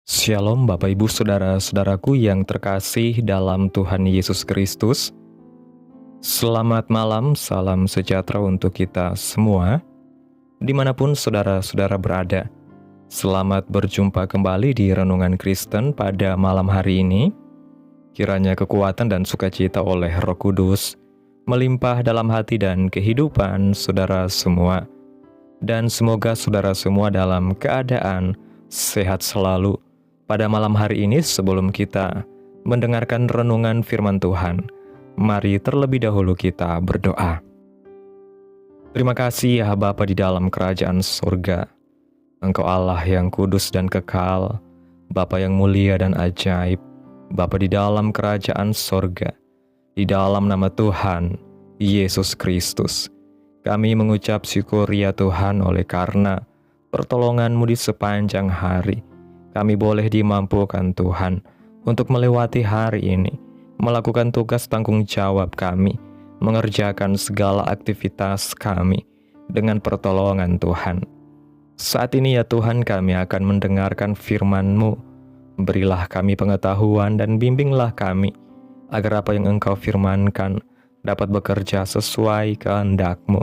Shalom Bapak Ibu Saudara-saudaraku yang terkasih dalam Tuhan Yesus Kristus. Selamat malam, salam sejahtera untuk kita semua, dimanapun saudara-saudara berada. Selamat berjumpa kembali di Renungan Kristen pada malam hari ini. Kiranya kekuatan dan sukacita oleh Roh Kudus melimpah dalam hati dan kehidupan saudara semua. Dan semoga saudara semua dalam keadaan sehat selalu. Pada malam hari ini sebelum kita mendengarkan renungan firman Tuhan, mari terlebih dahulu kita berdoa. Terima kasih ya Bapa di dalam kerajaan surga. Engkau Allah yang kudus dan kekal, Bapa yang mulia dan ajaib, Bapa di dalam kerajaan surga. Di dalam nama Tuhan Yesus Kristus, kami mengucap syukur ya Tuhan oleh karena pertolongan-Mu di sepanjang hari. Kami boleh dimampukan Tuhan untuk melewati hari ini, melakukan tugas tanggung jawab kami, mengerjakan segala aktivitas kami dengan pertolongan Tuhan. Saat ini ya Tuhan, kami akan mendengarkan firman-Mu. Berilah kami pengetahuan dan bimbinglah kami, agar apa yang Engkau firmankan dapat bekerja sesuai kehendak-Mu.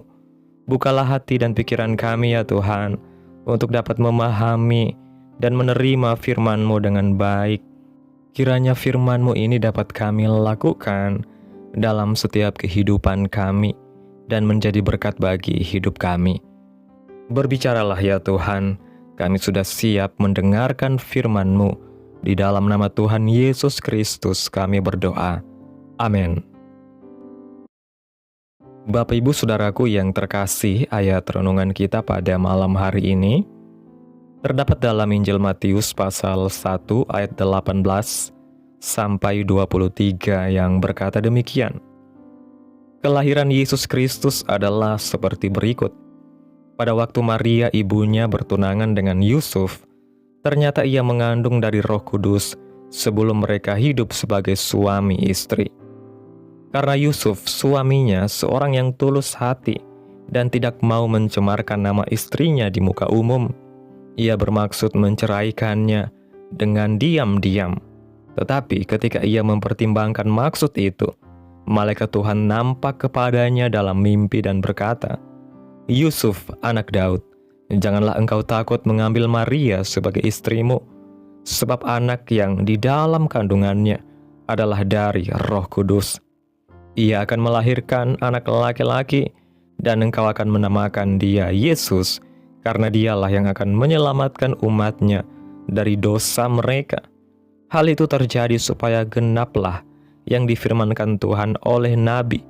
Bukalah hati dan pikiran kami ya Tuhan, untuk dapat memahami dan menerima firman-Mu dengan baik. Kiranya firman-Mu ini dapat kami lakukan dalam setiap kehidupan kami dan menjadi berkat bagi hidup kami. Berbicaralah ya Tuhan, kami sudah siap mendengarkan firman-Mu. Di dalam nama Tuhan Yesus Kristus kami berdoa. Amin. Bapak Ibu Saudaraku yang terkasih, ayat renungan kita pada malam hari ini terdapat dalam Injil Matius pasal 1 ayat 18 sampai 23 yang berkata demikian. Kelahiran Yesus Kristus adalah seperti berikut. Pada waktu Maria ibunya bertunangan dengan Yusuf, ternyata ia mengandung dari Roh Kudus sebelum mereka hidup sebagai suami istri. Karena Yusuf suaminya seorang yang tulus hati dan tidak mau mencemarkan nama istrinya di muka umum, ia bermaksud menceraikannya dengan diam-diam. Tetapi ketika ia mempertimbangkan maksud itu, malaikat Tuhan nampak kepadanya dalam mimpi dan berkata, "Yusuf, anak Daud, janganlah engkau takut mengambil Maria sebagai istrimu, sebab anak yang di dalam kandungannya adalah dari Roh Kudus. Ia akan melahirkan anak laki-laki, dan engkau akan menamakan dia Yesus, karena dialah yang akan menyelamatkan umatnya dari dosa mereka." Hal itu terjadi supaya genaplah yang difirmankan Tuhan oleh Nabi.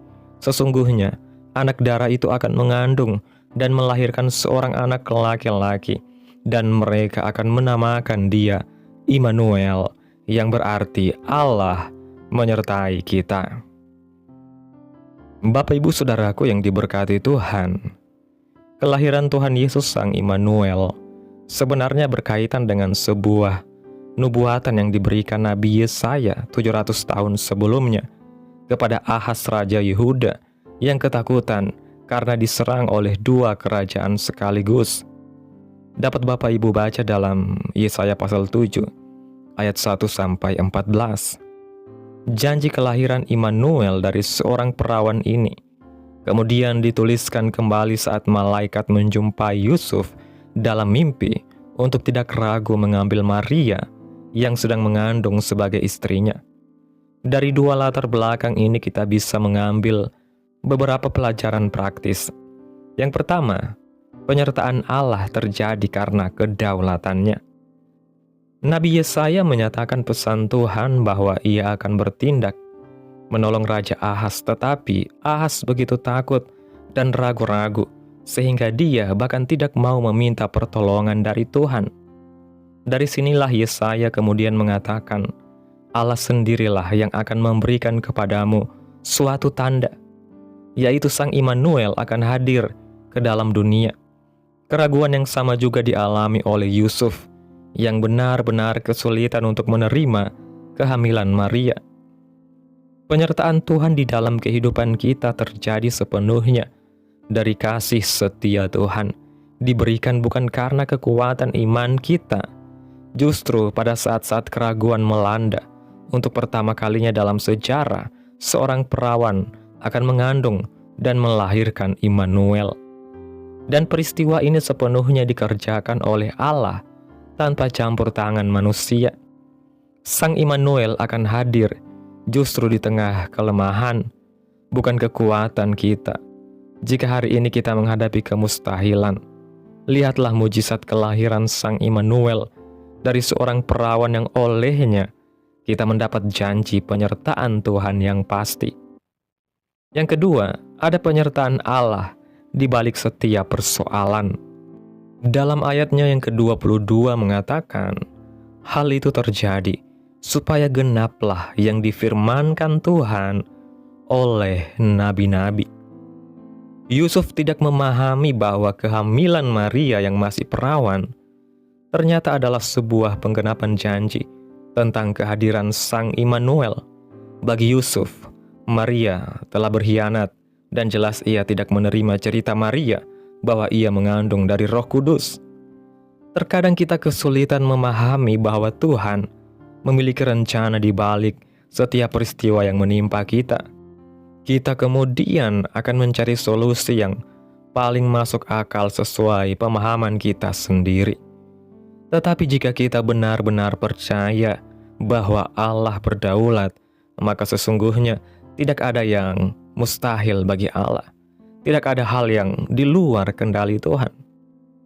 Sesungguhnya anak darah itu akan mengandung dan melahirkan seorang anak laki-laki, dan mereka akan menamakan dia Immanuel, yang berarti Allah menyertai kita. Bapak Ibu Saudaraku yang diberkati Tuhan, kelahiran Tuhan Yesus Sang Immanuel sebenarnya berkaitan dengan sebuah nubuatan yang diberikan Nabi Yesaya 700 tahun sebelumnya kepada Ahaz Raja Yehuda yang ketakutan karena diserang oleh dua kerajaan sekaligus. Dapat Bapak Ibu baca dalam Yesaya pasal 7 ayat 1 sampai 14. Janji kelahiran Immanuel dari seorang perawan ini kemudian dituliskan kembali saat malaikat menjumpai Yusuf dalam mimpi untuk tidak ragu mengambil Maria yang sedang mengandung sebagai istrinya. Dari dua latar belakang ini kita bisa mengambil beberapa pelajaran praktis. Yang pertama, penyertaan Allah terjadi karena kedaulatannya. Nabi Yesaya menyatakan pesan Tuhan bahwa ia akan bertindak menolong Raja Ahaz, tetapi Ahaz begitu takut dan ragu-ragu sehingga dia bahkan tidak mau meminta pertolongan dari Tuhan. Dari sinilah Yesaya kemudian mengatakan, Allah sendirilah yang akan memberikan kepadamu suatu tanda, yaitu Sang Immanuel akan hadir ke dalam dunia. Keraguan yang sama juga dialami oleh Yusuf, yang benar-benar kesulitan untuk menerima kehamilan Maria. Penyertaan Tuhan di dalam kehidupan kita terjadi sepenuhnya dari kasih setia Tuhan, diberikan bukan karena kekuatan iman kita, Justru pada saat-saat keraguan melanda, untuk pertama kalinya dalam sejarah, seorang perawan akan mengandung dan melahirkan Immanuel. Dan peristiwa ini sepenuhnya dikerjakan oleh Allah tanpa campur tangan manusia. Sang Immanuel akan hadir justru di tengah kelemahan, bukan kekuatan kita. Jika hari ini kita menghadapi kemustahilan, lihatlah mujizat kelahiran Sang Immanuel dari seorang perawan yang olehnya kita mendapat janji penyertaan Tuhan yang pasti. Yang kedua, ada penyertaan Allah di balik setiap persoalan. Dalam ayatnya yang ke-22 mengatakan, hal itu terjadi supaya genaplah yang difirmankan Tuhan oleh nabi-nabi. Yusuf tidak memahami bahwa kehamilan Maria yang masih perawan ternyata adalah sebuah penggenapan janji tentang kehadiran Sang Immanuel. Bagi Yusuf, Maria telah berkhianat dan jelas ia tidak menerima cerita Maria bahwa ia mengandung dari Roh Kudus. Terkadang kita kesulitan memahami bahwa Tuhan memiliki rencana di balik setiap peristiwa yang menimpa kita. Kita kemudian akan mencari solusi yang paling masuk akal sesuai pemahaman kita sendiri. Tetapi jika kita benar-benar percaya bahwa Allah berdaulat, maka sesungguhnya tidak ada yang mustahil bagi Allah. Tidak ada hal yang di luar kendali Tuhan.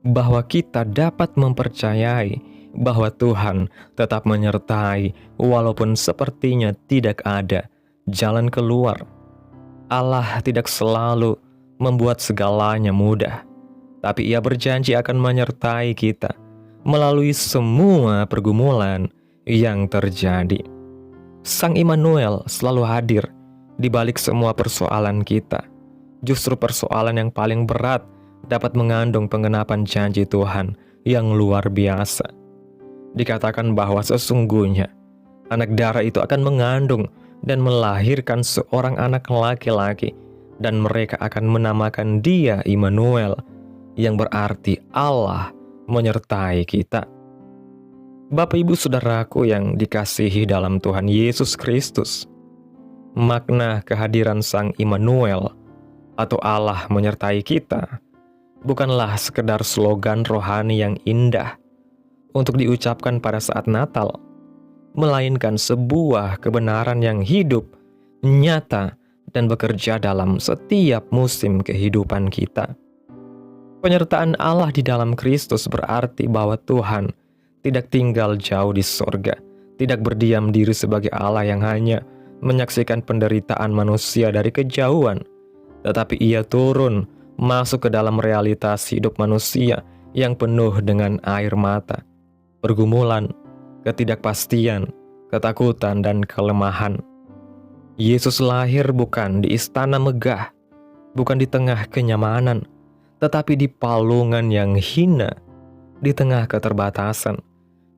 Bahwa kita dapat mempercayai bahwa Tuhan tetap menyertai walaupun sepertinya tidak ada jalan keluar. Allah tidak selalu membuat segalanya mudah, tapi Ia berjanji akan menyertai kita melalui semua pergumulan yang terjadi. Sang Immanuel selalu hadir di balik semua persoalan kita. Justru persoalan yang paling berat dapat mengandung penggenapan janji Tuhan yang luar biasa. Dikatakan bahwa sesungguhnya anak darah itu akan mengandung dan melahirkan seorang anak laki-laki, dan mereka akan menamakan dia Immanuel, yang berarti Allah menyertai kita. Bapak Ibu Saudaraku yang dikasihi dalam Tuhan Yesus Kristus, makna kehadiran Sang Immanuel atau Allah menyertai kita bukanlah sekedar slogan rohani yang indah untuk diucapkan pada saat Natal, melainkan sebuah kebenaran yang hidup, nyata, dan bekerja dalam setiap musim kehidupan kita. Penyertaan Allah di dalam Kristus berarti bahwa Tuhan tidak tinggal jauh di sorga, tidak berdiam diri sebagai Allah yang hanya menyaksikan penderitaan manusia dari kejauhan, tetapi Ia turun masuk ke dalam realitas hidup manusia yang penuh dengan air mata, pergumulan, ketidakpastian, ketakutan, dan kelemahan. Yesus lahir bukan di istana megah, bukan di tengah kenyamanan, tetapi di palungan yang hina, di tengah keterbatasan,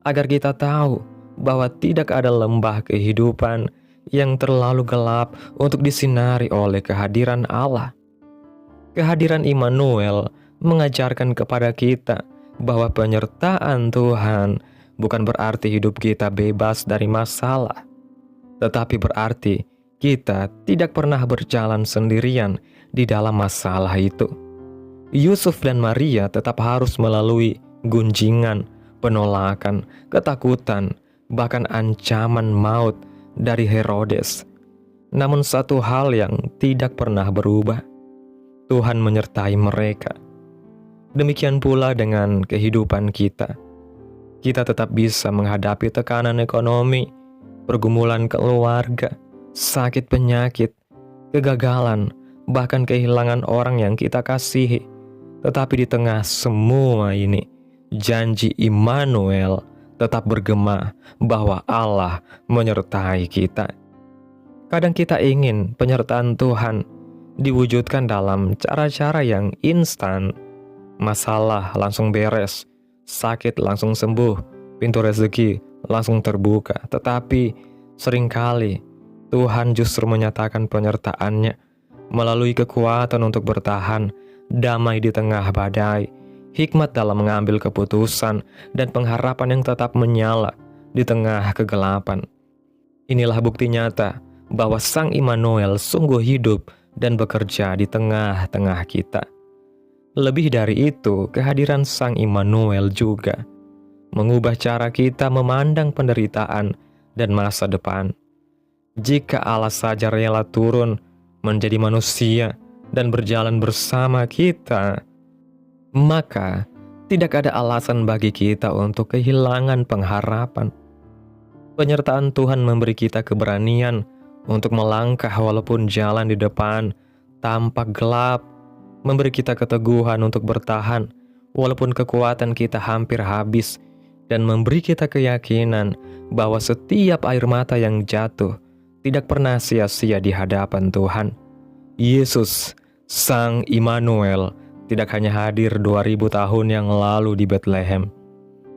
agar kita tahu bahwa tidak ada lembah kehidupan yang terlalu gelap untuk disinari oleh kehadiran Allah. Kehadiran Immanuel mengajarkan kepada kita bahwa penyertaan Tuhan bukan berarti hidup kita bebas dari masalah, tetapi berarti kita tidak pernah berjalan sendirian di dalam masalah itu. Yusuf dan Maria tetap harus melalui gunjingan, penolakan, ketakutan, bahkan ancaman maut dari Herodes. Namun satu hal yang tidak pernah berubah, Tuhan menyertai mereka. Demikian pula dengan kehidupan kita. Kita tetap bisa menghadapi tekanan ekonomi, pergumulan keluarga, sakit penyakit, kegagalan, bahkan kehilangan orang yang kita kasihi. Tetapi di tengah semua ini, janji Immanuel tetap bergema bahwa Allah menyertai kita. Kadang kita ingin penyertaan Tuhan diwujudkan dalam cara-cara yang instan. Masalah langsung beres, sakit langsung sembuh, pintu rezeki langsung terbuka. Tetapi seringkali Tuhan justru menyatakan penyertaan-Nya melalui kekuatan untuk bertahan, damai di tengah badai, hikmat dalam mengambil keputusan, dan pengharapan yang tetap menyala di tengah kegelapan. Inilah bukti nyata bahwa Sang Immanuel sungguh hidup dan bekerja di tengah-tengah kita. Lebih dari itu, kehadiran Sang Immanuel juga mengubah cara kita memandang penderitaan dan masa depan. Jika Allah saja rela turun menjadi manusia dan berjalan bersama kita, maka tidak ada alasan bagi kita untuk kehilangan pengharapan. Penyertaan Tuhan memberi kita keberanian untuk melangkah walaupun jalan di depan tampak gelap, memberi kita keteguhan untuk bertahan walaupun kekuatan kita hampir habis, dan memberi kita keyakinan bahwa setiap air mata yang jatuh tidak pernah sia-sia di hadapan Tuhan. Yesus, Sang Immanuel, tidak hanya hadir 2000 tahun yang lalu di Bethlehem,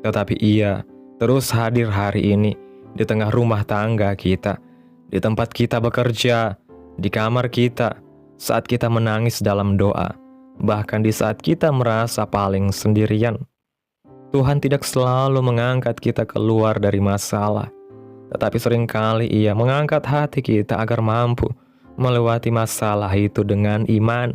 tetapi Ia terus hadir hari ini di tengah rumah tangga kita, di tempat kita bekerja, di kamar kita, saat kita menangis dalam doa, bahkan di saat kita merasa paling sendirian. Tuhan tidak selalu mengangkat kita keluar dari masalah, tetapi seringkali Ia mengangkat hati kita agar mampu melewati masalah itu dengan iman.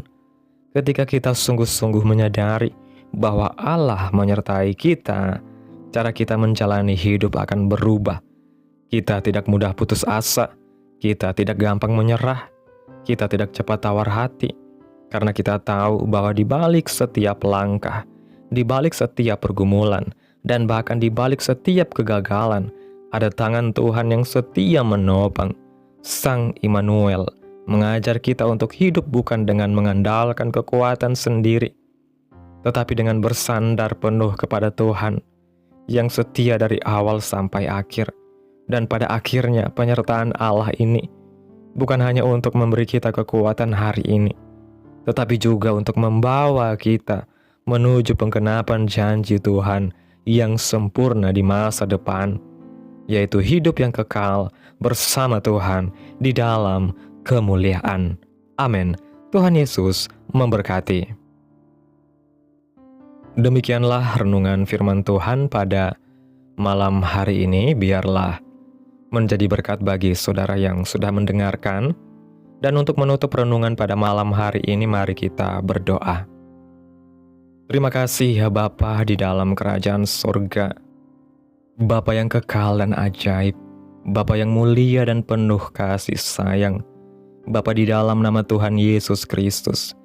Ketika kita sungguh-sungguh menyadari bahwa Allah menyertai kita, cara kita menjalani hidup akan berubah. Kita tidak mudah putus asa, kita tidak gampang menyerah, kita tidak cepat tawar hati, karena kita tahu bahwa di balik setiap langkah, di balik setiap pergumulan, dan bahkan di balik setiap kegagalan, ada tangan Tuhan yang setia menopang. Sang Immanuel mengajar kita untuk hidup bukan dengan mengandalkan kekuatan sendiri, tetapi dengan bersandar penuh kepada Tuhan yang setia dari awal sampai akhir. Dan pada akhirnya penyertaan Allah ini bukan hanya untuk memberi kita kekuatan hari ini, tetapi juga untuk membawa kita menuju penggenapan janji Tuhan yang sempurna di masa depan, yaitu hidup yang kekal bersama Tuhan di dalam kemuliaan. Amin. Tuhan Yesus memberkati. Demikianlah renungan firman Tuhan pada malam hari ini. Biarlah menjadi berkat bagi saudara yang sudah mendengarkan. Dan untuk menutup renungan pada malam hari ini, mari kita berdoa. Terima kasih ya Bapa di dalam kerajaan surga, Bapa yang kekal dan ajaib, Bapa yang mulia dan penuh kasih sayang, Bapa di dalam nama Tuhan Yesus Kristus.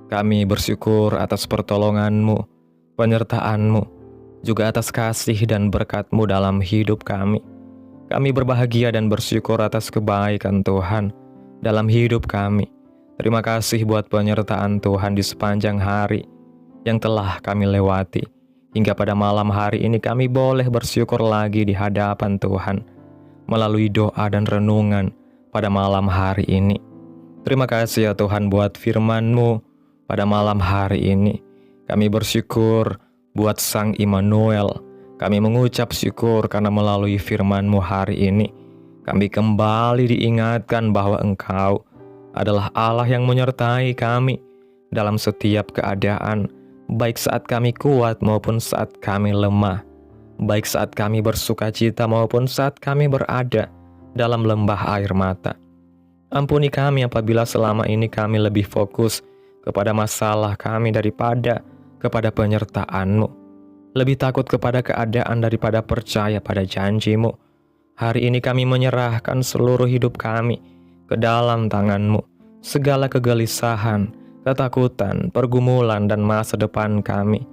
Kami bersyukur atas pertolongan-Mu, penyertaan-Mu, juga atas kasih dan berkat-Mu dalam hidup kami. Kami berbahagia dan bersyukur atas kebaikan Tuhan dalam hidup kami. Terima kasih buat penyertaan Tuhan di sepanjang hari yang telah kami lewati. Hingga pada malam hari ini kami boleh bersyukur lagi di hadapan Tuhan melalui doa dan renungan pada malam hari ini. Terima kasih ya Tuhan buat firman-Mu pada malam hari ini. Kami bersyukur buat Sang Immanuel. Kami mengucap syukur karena melalui firman-Mu hari ini kami kembali diingatkan bahwa Engkau adalah Allah yang menyertai kami dalam setiap keadaan, baik saat kami kuat maupun saat kami lemah, baik saat kami bersuka cita maupun saat kami berada dalam lembah air mata. Ampuni kami apabila selama ini kami lebih fokus kepada masalah kami daripada kepada penyertaan-Mu, lebih takut kepada keadaan daripada percaya pada janji-Mu. Hari ini kami menyerahkan seluruh hidup kami ke dalam tangan-Mu. Segala kegelisahan, ketakutan, pergumulan, dan masa depan kami.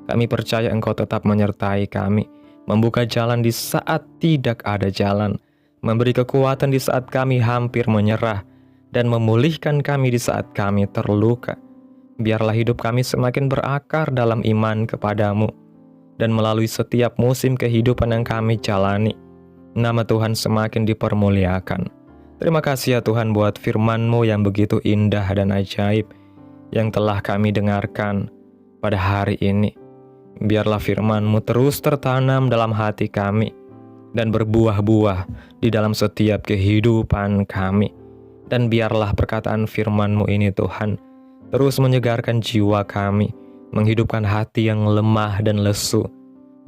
Kami percaya Engkau tetap menyertai kami, membuka jalan di saat tidak ada jalan, memberi kekuatan di saat kami hampir menyerah, dan memulihkan kami di saat kami terluka. Biarlah hidup kami semakin berakar dalam iman kepadamu, dan melalui setiap musim kehidupan yang kami jalani, nama Tuhan semakin dipermuliakan. Terima kasih ya Tuhan buat firman-Mu yang begitu indah dan ajaib yang telah kami dengarkan pada hari ini. Biarlah firman-Mu terus tertanam dalam hati kami dan berbuah-buah di dalam setiap kehidupan kami. Dan biarlah perkataan firman-Mu ini Tuhan terus menyegarkan jiwa kami, menghidupkan hati yang lemah dan lesu,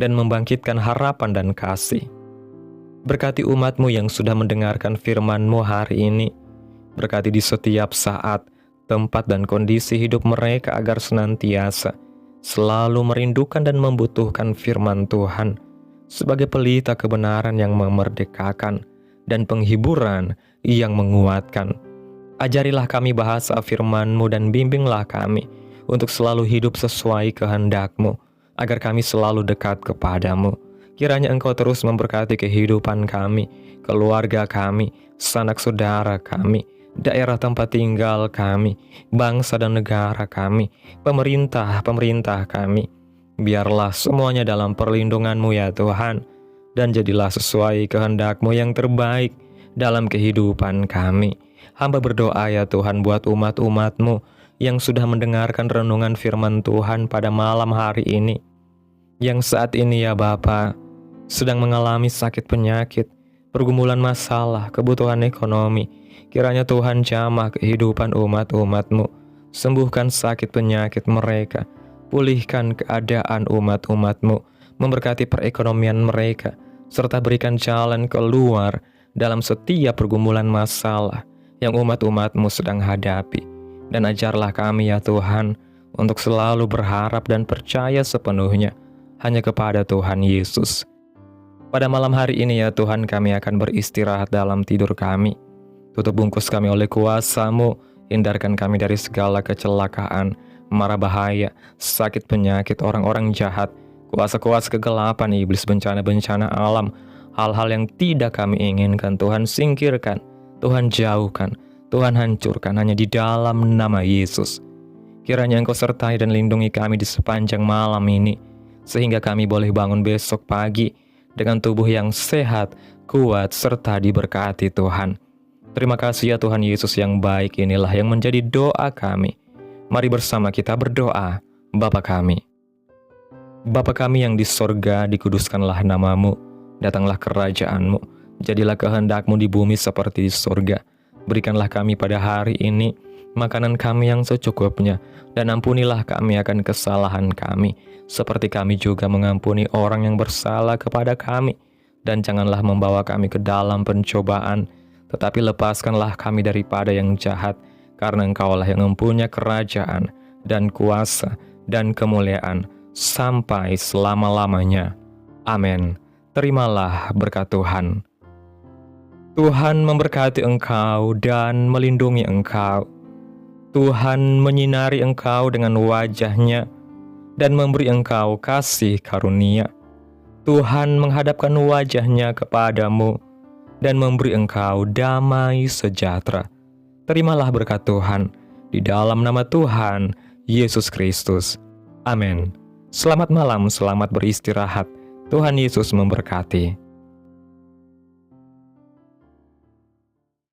dan membangkitkan harapan dan kasih. Berkati umat-Mu yang sudah mendengarkan firman-Mu hari ini. Berkati di setiap saat, tempat dan kondisi hidup mereka agar senantiasa selalu merindukan dan membutuhkan firman Tuhan sebagai pelita kebenaran yang memerdekakan dan penghiburan yang menguatkan. Ajarilah kami bahasa firman-Mu dan bimbinglah kami untuk selalu hidup sesuai kehendak-Mu, agar kami selalu dekat kepadamu. Kiranya Engkau terus memberkati kehidupan kami, keluarga kami, sanak saudara kami, daerah tempat tinggal kami, bangsa dan negara kami, pemerintah kami. Biarlah semuanya dalam perlindungan-Mu ya Tuhan, dan jadilah sesuai kehendak-Mu yang terbaik dalam kehidupan kami. Hamba berdoa ya Tuhan buat umat-umat-Mu yang sudah mendengarkan renungan firman Tuhan pada malam hari ini, yang saat ini ya Bapa sedang mengalami sakit penyakit, pergumulan masalah, kebutuhan ekonomi. Kiranya Tuhan jamah kehidupan umat-umat-Mu, sembuhkan sakit penyakit mereka, pulihkan keadaan umat-umat-Mu, memberkati perekonomian mereka, serta berikan jalan keluar dalam setiap pergumulan masalah yang umat-umat-Mu sedang hadapi. Dan ajarlah kami ya Tuhan untuk selalu berharap dan percaya sepenuhnya hanya kepada Tuhan Yesus. Pada malam hari ini ya Tuhan, kami akan beristirahat dalam tidur kami. Tutup bungkus kami oleh kuasa-Mu, hindarkan kami dari segala kecelakaan, mara bahaya, sakit penyakit, orang-orang jahat, kuasa-kuasa kegelapan, iblis, bencana-bencana alam, hal-hal yang tidak kami inginkan. Tuhan singkirkan, Tuhan jauhkan, Tuhan hancurkan hanya di dalam nama Yesus. Kiranya Engkau sertai dan lindungi kami di sepanjang malam ini, sehingga kami boleh bangun besok pagi dengan tubuh yang sehat, kuat, serta diberkati Tuhan. Terima kasih ya Tuhan Yesus yang baik, inilah yang menjadi doa kami. Mari bersama kita berdoa. Bapa kami. Bapa kami yang di sorga, dikuduskanlah nama-Mu, datanglah kerajaan-Mu, jadilah kehendak-Mu di bumi seperti di sorga. Berikanlah kami pada hari ini makanan kami yang secukupnya, dan ampunilah kami akan kesalahan kami, seperti kami juga mengampuni orang yang bersalah kepada kami. Dan janganlah membawa kami ke dalam pencobaan, tetapi lepaskanlah kami daripada yang jahat, karena Engkaulah yang mempunyai kerajaan, dan kuasa, dan kemuliaan, sampai selama-lamanya. Amin. Terimalah berkat Tuhan. Tuhan memberkati engkau dan melindungi engkau. Tuhan menyinari engkau dengan wajah-Nya dan memberi engkau kasih karunia. Tuhan menghadapkan wajah-Nya kepadamu dan memberi engkau damai sejahtera. Terimalah berkat Tuhan di dalam nama Tuhan Yesus Kristus. Amin. Selamat malam, selamat beristirahat. Tuhan Yesus memberkati.